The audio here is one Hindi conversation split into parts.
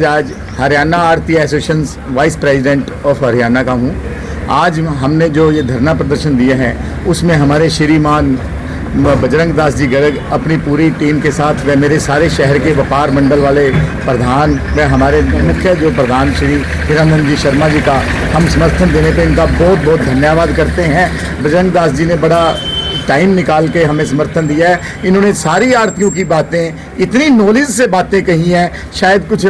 आज Haryana Aarti association vice president of Haryana का हूँ। आज हमने जो ये धरना प्रदर्शन दिया है उसमें हमारे श्रीमान बजरंग दास जी गर्ग अपनी पूरी टीम के साथ व मेरे सारे शहर के व्यापार मंडल वाले प्रधान व हमारे मुख्य जो प्रधान श्री हिरानंद जी शर्मा जी का हम समर्थन देने पे इनका बहुत बहुत धन्यवाद करते हैं। बजरंग दास जी ने बड़ा टाइम निकाल के हमें समर्थन दिया है। इन्होंने सारी आरतियों की बातें इतनी नॉलेज से बातें कही हैं, शायद कुछ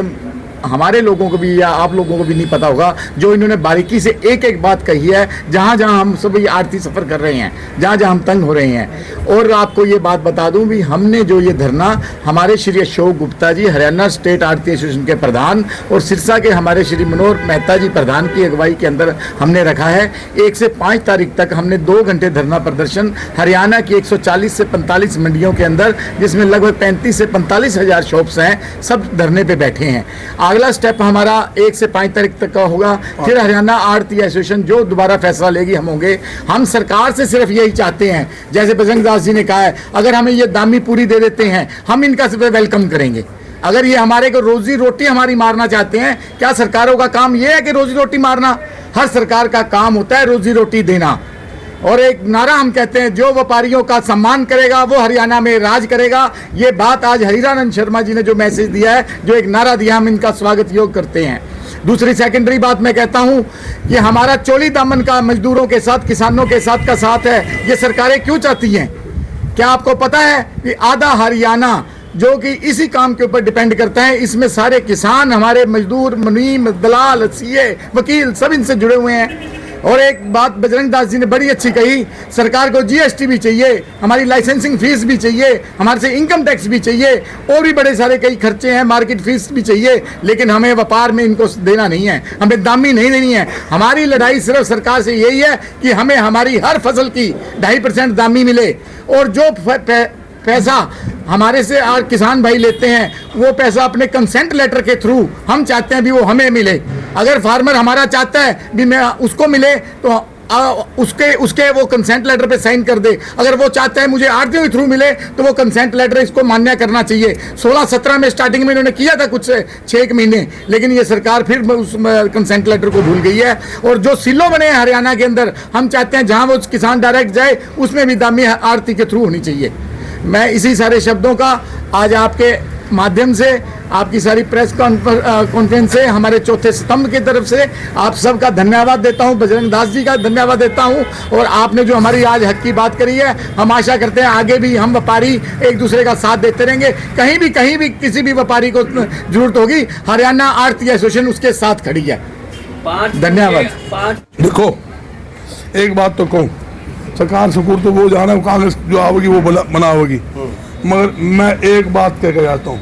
हमारे लोगों को भी या आप लोगों को भी नहीं पता होगा, जो इन्होंने बारीकी से एक एक बात कही है। जहाँ जहाँ हम सब ये आरती सफ़र कर रहे हैं, जहाँ जहाँ हम तंग हो रहे हैं। और आपको ये बात बता दूं भी, हमने जो ये धरना हमारे श्री अशोक गुप्ता जी हरियाणा स्टेट आरती एसोसिएशन के प्रधान और सिरसा के हमारे श्री मनोहर मेहता जी प्रधान की अगुवाई के अंदर हमने रखा है। 1 से 5 तारीख तक हमने 2 घंटे धरना प्रदर्शन हरियाणा की 140 से 45 मंडियों के अंदर, जिसमें लगभग 35 से 45 हज़ार शॉप्स हैं, सब धरने पे बैठे हैं। अगला स्टेप हमारा 1 से 5 तारीख तक का होगा। फिर हरियाणा आरती एसोसिएशन जो दोबारा फैसला लेगी हम होंगे। हम सरकार से सिर्फ यही चाहते हैं, जैसे बजरंग दास जी ने कहा है, अगर हमें ये दामी पूरी दे देते हैं हम इनका सिर्फ वेलकम करेंगे। अगर ये हमारे को रोजी रोटी हमारी मारना चाहते हैं, क्या सरकारों का काम ये है कि रोजी रोटी मारना? हर सरकार का काम होता है रोजी रोटी देना। और एक नारा हम कहते हैं, जो व्यापारियों का सम्मान करेगा वो हरियाणा में राज करेगा। ये बात आज हिरानंद शर्मा जी ने जो मैसेज दिया है, जो एक नारा दिया, हम इनका स्वागत योग करते हैं। दूसरी सेकेंडरी बात मैं कहता हूं, ये हमारा चोली दामन का मजदूरों के साथ, किसानों के साथ का साथ है। ये सरकारें क्यों चाहती हैं? क्या आपको पता है कि आधा हरियाणा जो कि इसी काम के ऊपर डिपेंड करता है, इसमें सारे किसान, हमारे मजदूर, मुनीम, दलाल, सीए, वकील सब इनसे जुड़े हुए हैं। और एक बात बजरंग दास जी ने बड़ी अच्छी कही, सरकार को जीएसटी भी चाहिए, हमारी लाइसेंसिंग फीस भी चाहिए, हमारे से इनकम टैक्स भी चाहिए, और भी बड़े सारे कई खर्चे हैं, मार्केट फीस भी चाहिए। लेकिन हमें व्यापार में इनको देना नहीं है, हमें दामी नहीं देनी है। हमारी लड़ाई सिर्फ सरकार से यही है कि हमें हमारी हर फसल की 2.5% दामी मिले। और जो पैसा हमारे से और किसान भाई लेते हैं, वो पैसा अपने कंसेंट लेटर के थ्रू हम चाहते हैं भी वो हमें मिले। अगर फार्मर हमारा चाहता है भी मैं उसको मिले, तो उसके वो कंसेंट लेटर पे साइन कर दे। अगर वो चाहता है मुझे आरटीओ के थ्रू मिले, तो वो कंसेंट लेटर इसको मान्य करना चाहिए। 16-17 में स्टार्टिंग में इन्होंने किया था कुछ 6 महीने, लेकिन ये सरकार फिर उस कंसेंट लेटर को भूल गई है। और जो सिलो बने हैं हरियाणा के अंदर, हम चाहते हैं जहाँ वो किसान डायरेक्ट जाए, उसमें भी दामी आरती के थ्रू होनी चाहिए। मैं इसी सारे शब्दों का आज आपके माध्यम से, आपकी सारी प्रेस कॉन्फ्रेंस से, हमारे चौथे स्तंभ की तरफ से आप सबका धन्यवाद देता हूं, बजरंग दास जी का धन्यवाद देता हूं। और आपने जो हमारी आज हक की बात करी है, हम आशा करते हैं आगे भी हम व्यापारी एक दूसरे का साथ देते रहेंगे। कहीं भी किसी भी व्यापारी को जरूरत होगी, हरियाणा आरती एसोसिएशन उसके साथ खड़ी है। धन्यवाद। देखो, एक बात तो कहूँ, सरकार सुकूर तो वो जाना, कांग्रेस जो आवेगी वो बना होगी, मगर मैं एक बात कह के जाता हूँ,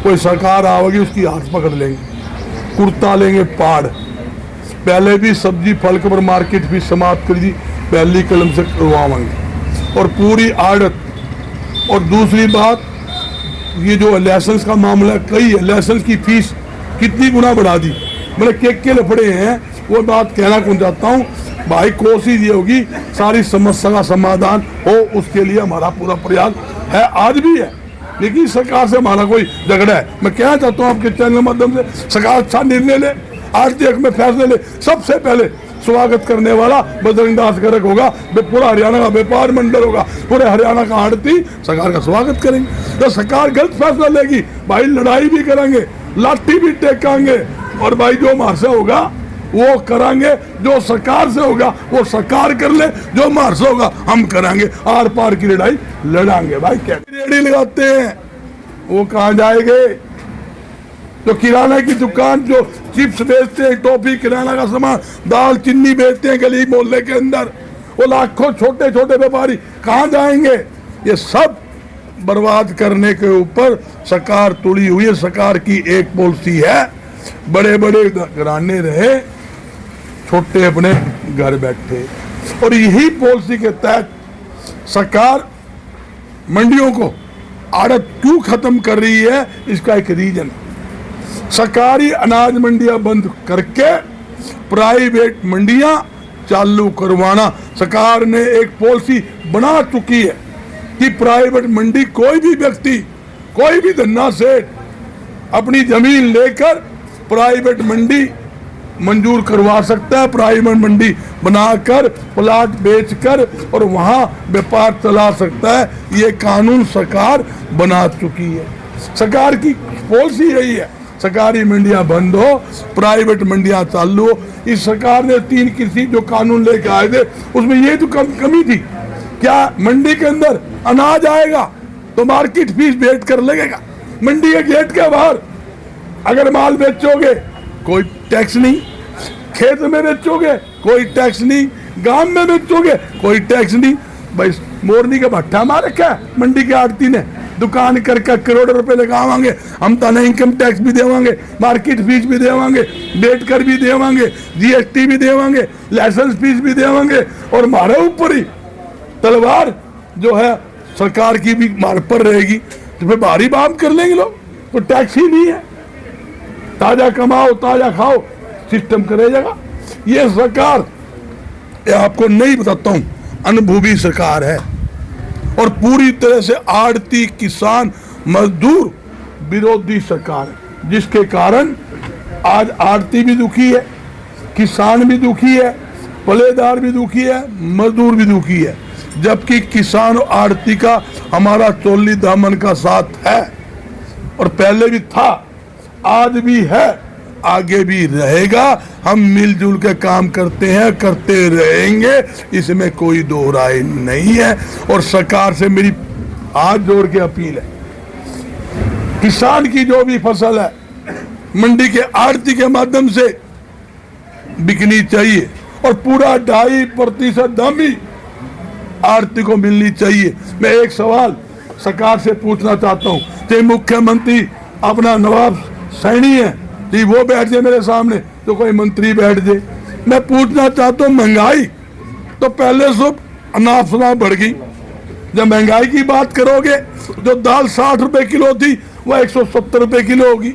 कोई सरकार आवेगी उसकी हाथ पकड़ लेंगे, कुर्ता लेंगे पाड़। पहले भी सब्जी फल के ऊपर मार्केट फीस समाप्त कर दी, पहली कलम से करवाएंगे और पूरी आड़त। और दूसरी बात, ये जो लाइसेंस का मामला, कई लाइसेंस की फीस कितनी गुना बढ़ा दी, मैंने के लफड़े हैं। वो बात कहना कौन चाहता हूँ भाई, कोशिश ये होगी सारी समस्या का समाधान हो, उसके लिए हमारा पूरा प्रयास है, आज भी है। लेकिन सरकार से हमारा कोई झगड़ा है, मैं कहना चाहता हूँ आपके चैनल के माध्यम से, सरकार अच्छा निर्णय ले, आरती हक में फैसले ले। सबसे पहले स्वागत करने वाला बजरंग दास गर्ग होगा, पूरा हरियाणा का व्यापार मंडल होगा, पूरे हरियाणा का आड़ती सरकार का स्वागत करेंगे। तो सरकार गलत फैसला लेगी भाई, लड़ाई भी करेंगे, लाठी भी टेकांगे, और भाई जो हमारे से होगा वो करांगे, जो सरकार से होगा वो सरकार कर ले, जो हमारे से होगा हम करांगे। आर पार की लड़ाई लड़ांगे भाई। क्या रेडी लगाते हैं वो कहाँ जाएंगे? तो किराना की दुकान जो चिप्स बेचते हैं, टॉफी, किराना का सामान, दाल चीनी बेचते हैं गली मोहल्ले के अंदर, वो लाखों छोटे छोटे व्यापारी कहाँ जाएंगे? ये सब बर्बाद करने के ऊपर सरकार तुड़ी हुई है। सरकार की एक पॉलिसी है, बड़े बड़े घराने रहे, छोटे अपने घर बैठे। और यही पॉलिसी के तहत सरकार मंडियों को आड़त क्यों खत्म कर रही है, इसका एक रीजन, सरकारी अनाज मंडियां बंद करके प्राइवेट मंडियां चालू करवाना। सरकार ने एक पॉलिसी बना चुकी है कि प्राइवेट मंडी कोई भी व्यक्ति, कोई भी धन्ना सेठ अपनी जमीन लेकर प्राइवेट मंडी मंजूर करवा सकता है, प्राइवेट मंडी बनाकर प्लाट बेचकर और वहां व्यापार चला सकता है। ये कानून सरकार बना चुकी है। सरकार की पॉलिसी यही है, सरकारी मंडियां बंद हो, प्राइवेट मंडियां चालू हो। इस सरकार ने 3 कृषि जो कानून लेके आए थे उसमें ये तो कमी थी, क्या मंडी के अंदर अनाज आएगा तो मार्केट फीस भेज कर लगेगा, मंडी के गेट के बाहर अगर माल बेचोगे कोई टैक्स नहीं, खेत में बेचोगे कोई टैक्स नहीं, गांव में बेचोगे कोई टैक्स नहीं। भाई मोरनी का भट्ठा मार रखा है मंडी के आड़ती ने, दुकान करके करोड़ों रुपए लगावांगे, हम तो इनकम टैक्स भी देवांगे, मार्केट फीस भी देवांगे, बेच कर भी देवांगे, जीएसटी भी देवांगे, लाइसेंस फीस भी देवांगे और हमारे ऊपर ही तलवार जो है सरकार की भी मार पर रहेगी। तो फिर भारी बाम कर लेंगे लोग, तो टैक्स ही नहीं है, ताजा कमाओ ताजा खाओ सिस्टम करेगा। ये सरकार ये आपको नहीं बताता हूं, अनुभवी सरकार है और पूरी तरह से आड़ती किसान मजदूर विरोधी सरकार है, जिसके कारण आज आड़ती भी दुखी है, किसान भी दुखी है, पलेदार भी दुखी है, मजदूर भी दुखी है। जबकि किसान और आड़ती का हमारा चोली दामन का साथ है और पहले भी था, आज भी है, आगे भी रहेगा। हम मिलजुल के काम करते हैं, करते रहेंगे, इसमें कोई दो राय नहीं है। और सरकार से मेरी हाथ जोड़ के अपील है, किसान की जो भी फसल है मंडी के आड़ती के माध्यम से बिकनी चाहिए और पूरा 2.5% दाम ही आड़ती को मिलनी चाहिए। मैं एक सवाल सरकार से पूछना चाहता हूँ, चाहे मुख्यमंत्री अपना नवाब सैनी है जी, वो बैठ जाए मेरे सामने तो कोई मंत्री बैठ जाए, मैं पूछना चाहता हूँ महंगाई तो पहले से अनाप शनाप बढ़ गई। जब महंगाई की बात करोगे, जो दाल 60 रुपए किलो थी वो 170 रुपए किलो होगी,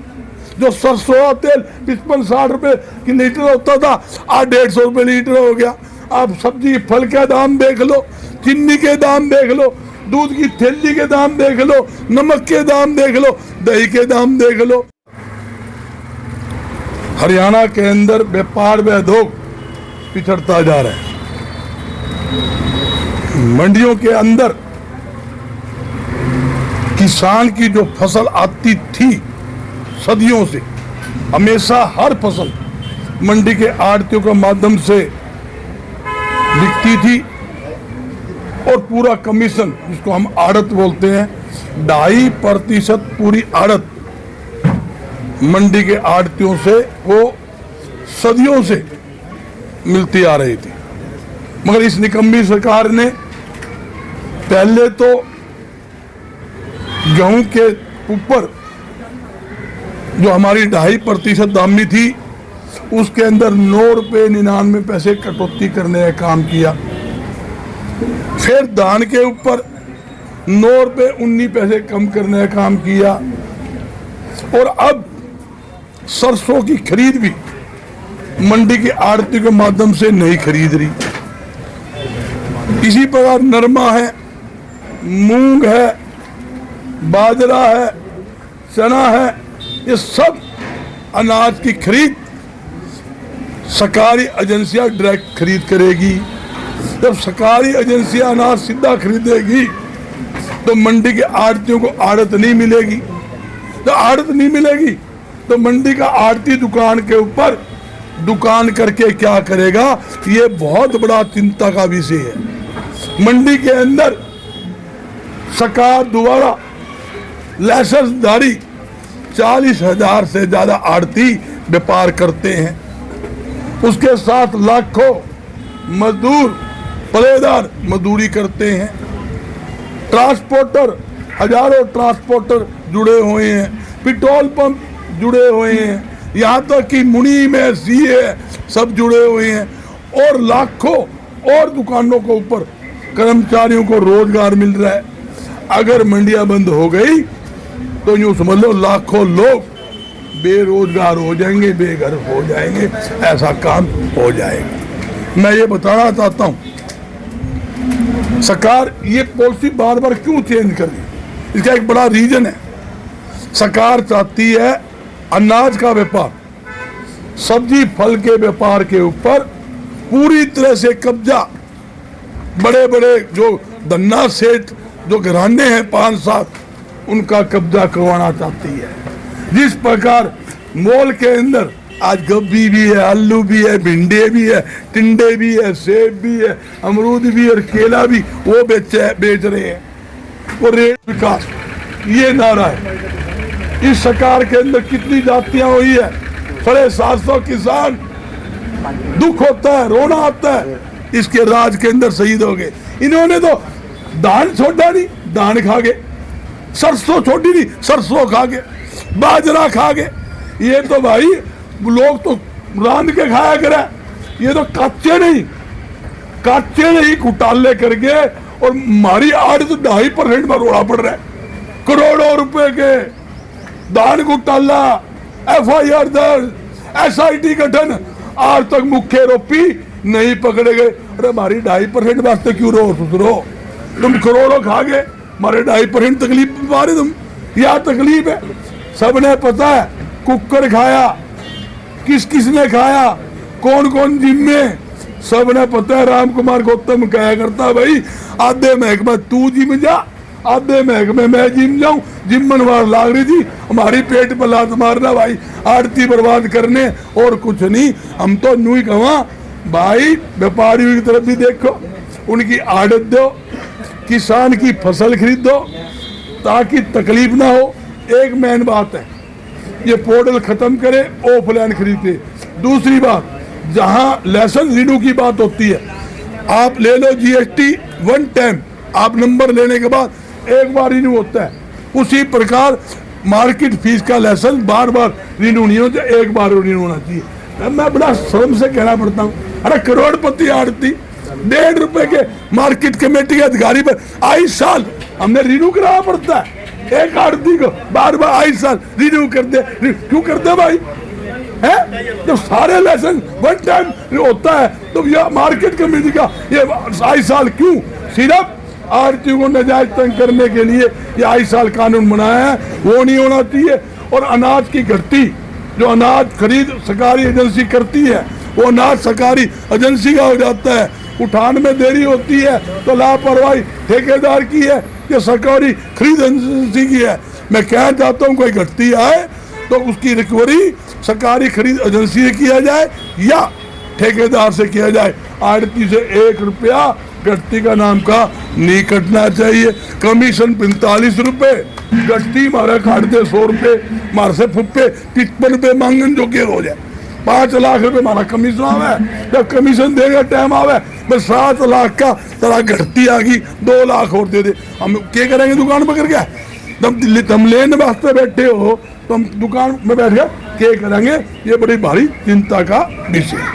जो सरसों तेल 55-60 रुपए की लीटर होता था आज 150 रुपए लीटर हो गया। आप सब्जी फल के दाम देख लो, चीनी के दाम देख लो, दूध की थैली के दाम देख लो, नमक के दाम देख लो, दही के दाम देख लो। हरियाणा के अंदर व्यापार व उद्योग पिछड़ता जा रहा है। मंडियों के अंदर किसान की जो फसल आती थी सदियों से, हमेशा हर फसल मंडी के आड़तियों के माध्यम से बिकती थी और पूरा कमीशन, जिसको हम आड़त बोलते हैं, 2.5% पूरी आड़त मंडी के आड़तियों से वो सदियों से मिलती आ रही थी। मगर इस निकम्मी सरकार ने पहले तो गेहूं के ऊपर जो हमारी 2.5% दामी थी उसके अंदर 9 रुपये 99 पैसे कटौती करने का काम किया। फिर धान के ऊपर 9 रुपये 19 पैसे कम करने का काम किया और अब सरसों की खरीद भी मंडी की आड़ती के माध्यम से नहीं खरीद रही। इसी प्रकार नरमा है, मूंग है, बाजरा है, चना है, ये सब अनाज की खरीद सरकारी एजेंसियां डायरेक्ट खरीद करेगी। जब सरकारी एजेंसियां अनाज सीधा खरीदेगी तो मंडी के आड़तियों को आड़त नहीं मिलेगी। तो आड़त नहीं मिलेगी तो मंडी का आड़ती दुकान के ऊपर दुकान करके क्या करेगा, ये बहुत बड़ा चिंता का विषय है। मंडी के अंदर सरकार द्वारा लाइसेंसधारी 40,000 से ज्यादा आड़ती व्यापार करते हैं, उसके साथ लाखों मजदूर पलेदार मजदूरी करते हैं, ट्रांसपोर्टर हजारों ट्रांसपोर्टर जुड़े हुए हैं, पेट्रोल पंप जुड़े हुए हैं, यहाँ तक कि मुनी में सीए सब जुड़े हुए हैं और लाखों और दुकानों के ऊपर कर्मचारियों को रोजगार मिल रहा है। अगर मंडियां बंद हो गई तो यूं समझ लो लाखों लोग बेरोजगार हो जाएंगे, बेघर हो जाएंगे, ऐसा काम हो जाएगा। मैं ये बताना चाहता हूं सरकार ये पॉलिसी बार बार क्यों चेंज कर रही है, इसका एक बड़ा रीजन है। सरकार चाहती है अनाज का व्यापार, सब्जी फल के व्यापार के ऊपर पूरी तरह से कब्जा, बड़े बड़े जो धन्ना सेठ जो घराने हैं 5-7 उनका कब्जा करवाना चाहती है। जिस प्रकार मॉल के अंदर आज गोभी भी है, आलू भी है, भिंडे भी है, टिंडे भी है, सेब भी है, अमरूद भी और केला भी वो बेच रहे हैं। वो रेट विकास ये नारा है। इस सरकार के अंदर कितनी जातियां हुई है, 750 किसान, दुख होता है, रोना आता है। इसके राज के अंदर शहीद हो गए। इन्होंने तो धान छोड़ा नहीं, धान खा गए, सरसों छोड़ी नहीं, सरसों खा गए, बाजरा खा गए। ये तो भाई लोग तो रांध के खाया करे, ये तो कच्चे नहीं घोटाले करके, और हमारी आड़ तो 2.5% में रोड़ा पड़ रहा है। करोड़ों रुपए के दान घोटाला, FIR दर्ज, SIT गठन, आज तक मुख्य आरोपी नहीं पकड़े गए। अरे हमारी 2.5% वास्ते क्यों रो? तुम करोड़ों खा गए, हमारे 2.5% तकलीफ मारे तुम, यह तकलीफ है। सबने पता है कुकर खाया, किसने खाया, कौन जिम्मे, सबने पता है। राम कुमार गौतम कहा करता भाई आधे महकमे तू जिम जा, आधे महकमे मैं जिम जाऊं। जिम्मन वार लाग रही थी, हमारी पेट पर लात मारना भाई, आड़ती बर्बाद करने और कुछ नहीं। हम तो न्यू ही कहा भाई, व्यापारियों की तरफ भी देखो, उनकी आड़त दो, किसान की फसल खरीदो ताकि तकलीफ ना हो। एक मेन बात है, ये पोर्टल खत्म करे, ऑफलाइन खरीदे। दूसरी बात, जहां लाइसेंस रिन्यू की बात होती है, आप ले लो GST 1 टाइम, आप नंबर लेने के बाद एक बार रिन्यू होता है। उसी प्रकार मार्केट फीस का लाइसेंस बार रिन्यू नहीं होता, एक बार रिन्यू होना चाहिए। मैं बड़ा शर्म से कहना पड़ता हूँ, अरे करोड़पति आड़ती 1.5 रुपए के मार्केट कमेटी के अधिकारी पर 22 साल हमने रिन्यू कराना पड़ता है। एक आड़ती को बार आई साल रिन्यू कर दे, क्यों करते भाई? है जब सारे लाइसेंस 1 टाइम होता है तो यह मार्केट कमेटी का ये 22 साल क्यों? सिर्फ आड़ती को नाजायज तंग करने के लिए ये 22 साल कानून बनाया है, वो नहीं होना चाहिए। और अनाज की घटती, जो अनाज खरीद सरकारी एजेंसी करती है, वो अनाज सरकारी एजेंसी का हो जाता है, उठान में देरी होती है तो लापरवाही ठेकेदार की है, ये सरकारी खरीद एजेंसी की है। मैं कहना चाहता हूँ कोई घटती आए तो उसकी रिकवरी सरकारी खरीद एजेंसी से किया जाए या ठेकेदार से किया जाए। आड़ती से 1 रुपया घटती का नाम का नहीं कटना चाहिए। कमीशन 45 रुपए, घटती मारा काट दे 100 रुपए, मार से फुप्पे 55 रुपए मांगन जो के हो जाए। 5 लाख रुपए हमारा कमीशन आवे, जब कमीशन देगा टाइम आवे बस 7 लाख का तेरा घटती आ गई, 2 लाख और दे दे। हम क्या करेंगे दुकान पकड़ के? तुम लेने वास्ते बैठे हो, तुम दुकान में बैठ गए क्या करेंगे? ये बड़ी भारी चिंता का विषय।